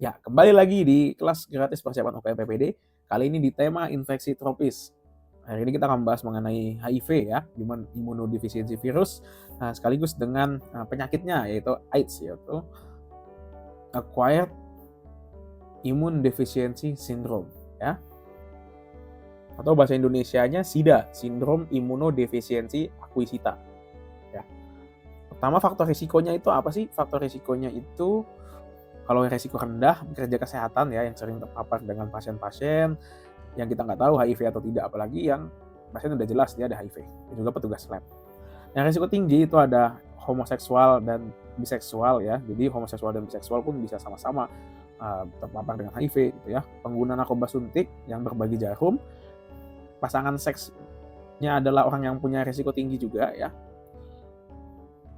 Ya, kembali lagi di kelas gratis persiapan UPM PPD. Kali ini di tema infeksi tropis. Hari ini kita akan membahas mengenai HIV ya, Human Immunodeficiency Virus, sekaligus dengan penyakitnya yaitu AIDS, yaitu Acquired Immune Deficiency Syndrome ya. Atau bahasa Indonesianya SIDA, Sindrom Immunodefisiensi Akuisita ya. Pertama, faktor risikonya itu apa sih? Faktor risikonya itu kalau risiko rendah, pekerja kesehatan ya yang sering terpapar dengan pasien-pasien yang kita nggak tahu HIV atau tidak, apalagi yang pasien udah jelas dia ada HIV, dan juga petugas lab. Yang risiko tinggi itu ada homoseksual dan biseksual ya, jadi homoseksual dan biseksual pun bisa sama-sama terpapar dengan HIV gitu ya. Pengguna narkoba suntik yang berbagi jarum, pasangan seksnya adalah orang yang punya risiko tinggi juga ya.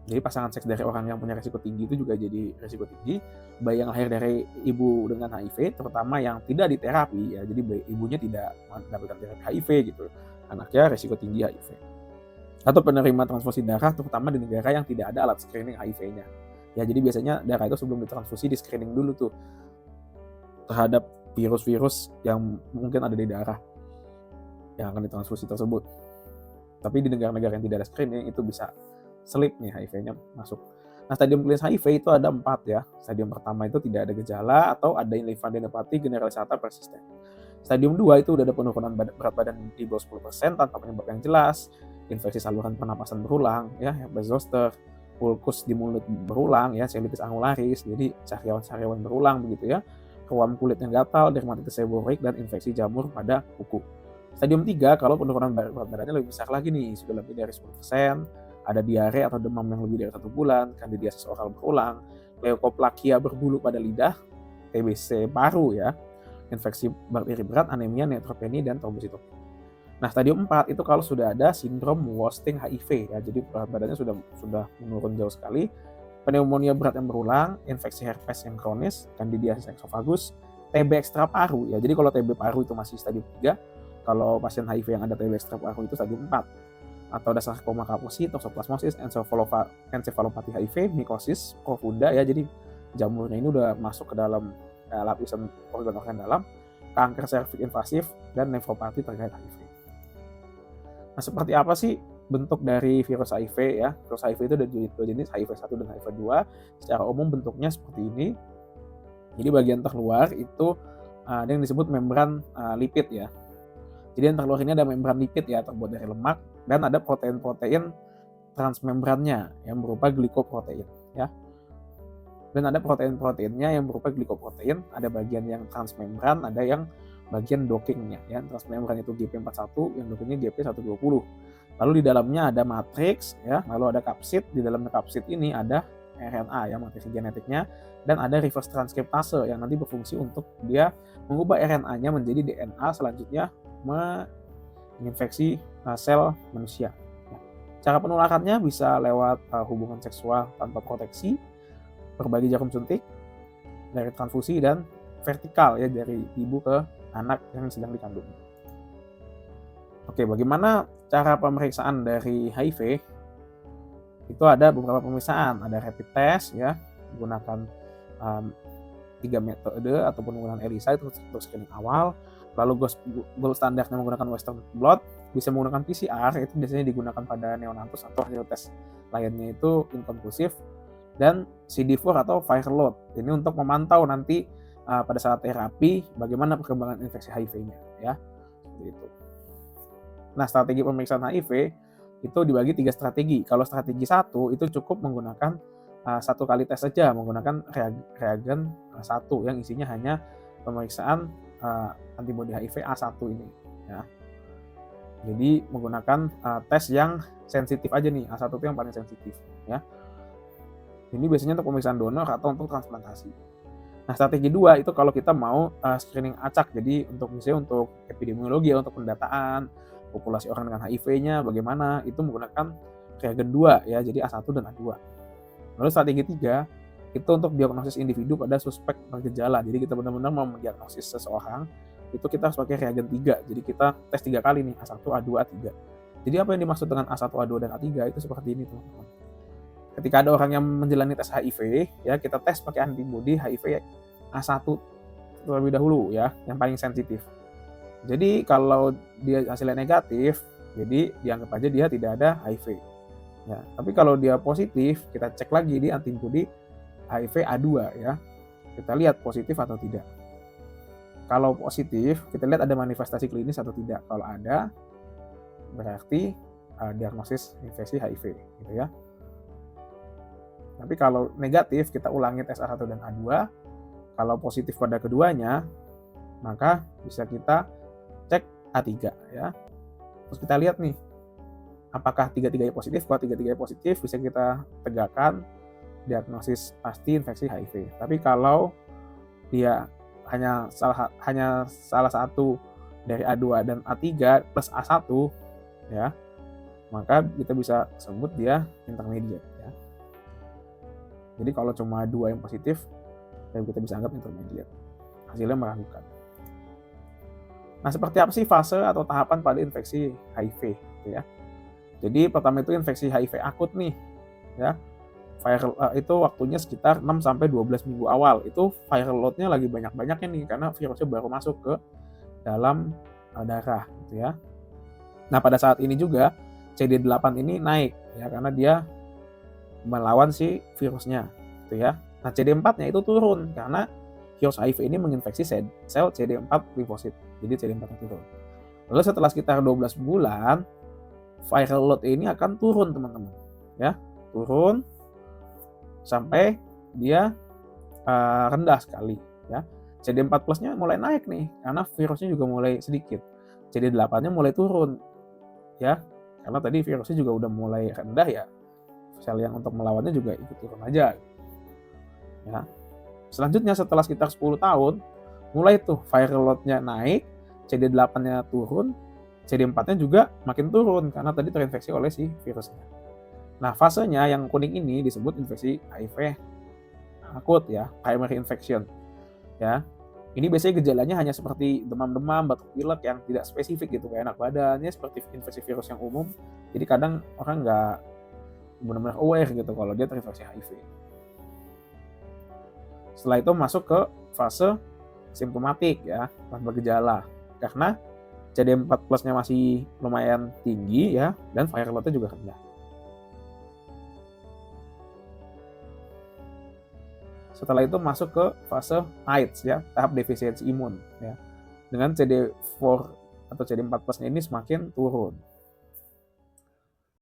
Jadi pasangan seks dari orang yang punya risiko tinggi itu juga jadi risiko tinggi. Bayi yang lahir dari ibu dengan HIV, terutama yang tidak diterapi ya, jadi ibunya tidak mendapatkan terapi HIV gitu, anaknya risiko tinggi HIV. Atau penerima transfusi darah, terutama di negara yang tidak ada alat screening HIV-nya. Ya, jadi biasanya darah itu sebelum ditransfusi di screening dulu tuh terhadap virus-virus yang mungkin ada di darah yang akan ditransfusi tersebut. Tapi di negara-negara yang tidak ada screening itu bisa selip nih HIV-nya masuk. Nah, stadium klinis HIV itu ada 4 ya. Stadium pertama itu tidak ada gejala atau ada limfadenopati generalisata persisten. Stadium 2 itu udah ada penurunan berat badan di bawah 10% tanpa penyebab yang jelas, infeksi saluran pernapasan berulang, ya, herpes zoster, ulkus di mulut berulang, ya, colitis angularis, jadi sariawan-sariawan berulang begitu ya, ruam kulit yang gatal, dermatitis seborreik, dan infeksi jamur pada kuku. Stadium 3 kalau penurunan berat badannya lebih besar lagi nih, sudah lebih dari 10%, ada diare atau demam yang lebih dari 1 bulan, kandidiasis oral berulang, leukoplakia berbulu pada lidah, TBC paru ya, infeksi bakteri berat, anemia, neutropenia, dan trombositopenia. Nah, stadium 4 itu kalau sudah ada sindrom wasting HIV ya, jadi berat badannya sudah menurun jauh sekali, pneumonia berat yang berulang, infeksi herpes yang kronis, kandidiasis esophagus, TB ekstra paru ya. Jadi kalau TB paru itu masih stadium 3, kalau pasien HIV yang ada TB ekstra paru itu stadium 4. Atau ada sarkoma kaposi, toxoplasmosis, encephalopati HIV, mikosis profunda ya, jadi jamurnya ini udah masuk ke dalam lapisan organ-organ dalam, kanker serviks invasif, dan nefropati terkait HIV. Nah, seperti apa sih bentuk dari virus HIV ya? Virus HIV itu ada dua jenis, HIV1 dan HIV2. Secara umum bentuknya seperti ini. Jadi bagian terluar itu ada yang disebut membran lipid ya. Jadi yang terluar ini ada membran lipid ya, terbuat dari lemak, dan ada protein-protein transmembrannya yang berupa glikoprotein ya. Dan ada protein-proteinnya yang berupa glikoprotein, ada bagian yang transmembran, ada yang bagian dockingnya ya. Transmembran itu GP41, yang dockingnya GP120. Lalu di dalamnya ada matriks ya, lalu ada kapsid, di dalam kapsid ini ada RNA ya, matriks genetiknya, dan ada reverse transkriptase yang nanti berfungsi untuk dia mengubah RNA-nya menjadi DNA, selanjutnya menginfeksi sel manusia. Cara penularannya bisa lewat hubungan seksual tanpa proteksi, berbagi jarum suntik, dari transfusi, dan vertikal ya, dari ibu ke anak yang sedang dikandung. Oke, bagaimana cara pemeriksaan dari HIV? Itu ada beberapa pemeriksaan, ada rapid test ya, menggunakan 3 metode ataupun menggunakan ELISA itu untuk screening awal. Lalu gold standarnya menggunakan Western blot, bisa menggunakan PCR, itu biasanya digunakan pada neonatus atau hasil tes lainnya itu inkonklusif, dan CD4 atau viral load. Ini untuk memantau nanti pada saat terapi bagaimana perkembangan infeksi HIV-nya ya. Seperti itu. Nah, strategi pemeriksaan HIV itu dibagi 3 strategi. Kalau strategi 1 itu cukup menggunakan 1 kali tes saja, menggunakan reagen 1 yang isinya hanya pemeriksaan antibodi HIV A1 ini ya. Jadi menggunakan tes yang sensitif aja nih, A1 itu yang paling sensitif ya. Ini biasanya untuk pemeriksaan donor atau untuk transplantasi. Nah, strategi 2 itu kalau kita mau screening acak, jadi misalnya untuk epidemiologi ya, untuk pendataan populasi orang dengan HIV-nya bagaimana, itu menggunakan reagen 2 ya, jadi A1 dan A2. Lalu strategi 3 itu untuk diagnosis individu pada suspek bergejala. Jadi kita benar-benar mau mendiagnosis seseorang, itu kita harus pakai reagen 3. Jadi kita tes 3 kali nih, A1, A2, A3. Jadi apa yang dimaksud dengan A1, A2, dan A3 itu seperti ini teman-teman. Ketika ada orang yang menjalani tes HIV, ya kita tes pakai antibodi HIV A1 terlebih dahulu ya, yang paling sensitif. Jadi kalau dia hasilnya negatif, jadi dianggap aja dia tidak ada HIV. Ya, tapi kalau dia positif, kita cek lagi di antibodi HIV A2 ya. Kita lihat positif atau tidak. Kalau positif, kita lihat ada manifestasi klinis atau tidak. Kalau ada, berarti diagnosis infeksi HIV gitu ya. Tapi kalau negatif, kita ulangi tes A1 dan A2. Kalau positif pada keduanya, maka bisa kita cek A3 ya. Terus kita lihat nih, apakah tiga-tiganya positif. Kalau tiga-tiganya positif, bisa kita tegakkan diagnosis pasti infeksi HIV. Tapi kalau dia hanya salah satu dari A2 dan A3 plus A1 ya, maka kita bisa sebut dia intermediate ya. Jadi kalau cuma 2 yang positif, ya kita bisa anggap intermediate. Hasilnya meragukan. Nah, seperti apa sih fase atau tahapan pada infeksi HIV gitu ya? Jadi pertama itu infeksi HIV akut nih ya. Viral itu waktunya sekitar 6 sampai 12 minggu awal. Itu viral load-nya lagi banyak-banyaknya nih karena virusnya baru masuk ke dalam darah gitu ya. Nah, pada saat ini juga CD8 ini naik ya karena dia melawan si virusnya gitu ya. Nah, CD4-nya itu turun karena virus HIV ini menginfeksi sel CD4 limfosit. Jadi CD4-nya turun. Lalu setelah sekitar 12 bulan, viral load ini akan turun, teman-teman. Ya, turun sampai dia rendah sekali ya. CD4 plusnya mulai naik nih karena virusnya juga mulai sedikit. CD8-nya mulai turun ya. Karena tadi virusnya juga udah mulai rendah ya. Sel yang untuk melawannya juga ikut turun aja. Ya. Selanjutnya setelah sekitar 10 tahun, mulai tuh viral load-nya naik, CD8-nya turun, CD4-nya juga makin turun karena tadi terinfeksi oleh si virusnya. Nah, fasenya yang kuning ini disebut infeksi HIV akut ya, primary infection. Ya. Ini biasanya gejalanya hanya seperti demam-demam, batuk pilek yang tidak spesifik gitu, kayak enak badannya seperti infeksi virus yang umum. Jadi kadang orang nggak benar-benar aware gitu kalau dia terinfeksi HIV. Setelah itu masuk ke fase simptomatik ya, tanpa gejala. Karena CD4 plusnya masih lumayan tinggi ya, dan viral load-nya juga rendah. Setelah itu masuk ke fase AIDS ya, tahap defisiensi imun ya. Dengan CD4 atau CD4 plusnya ini semakin turun.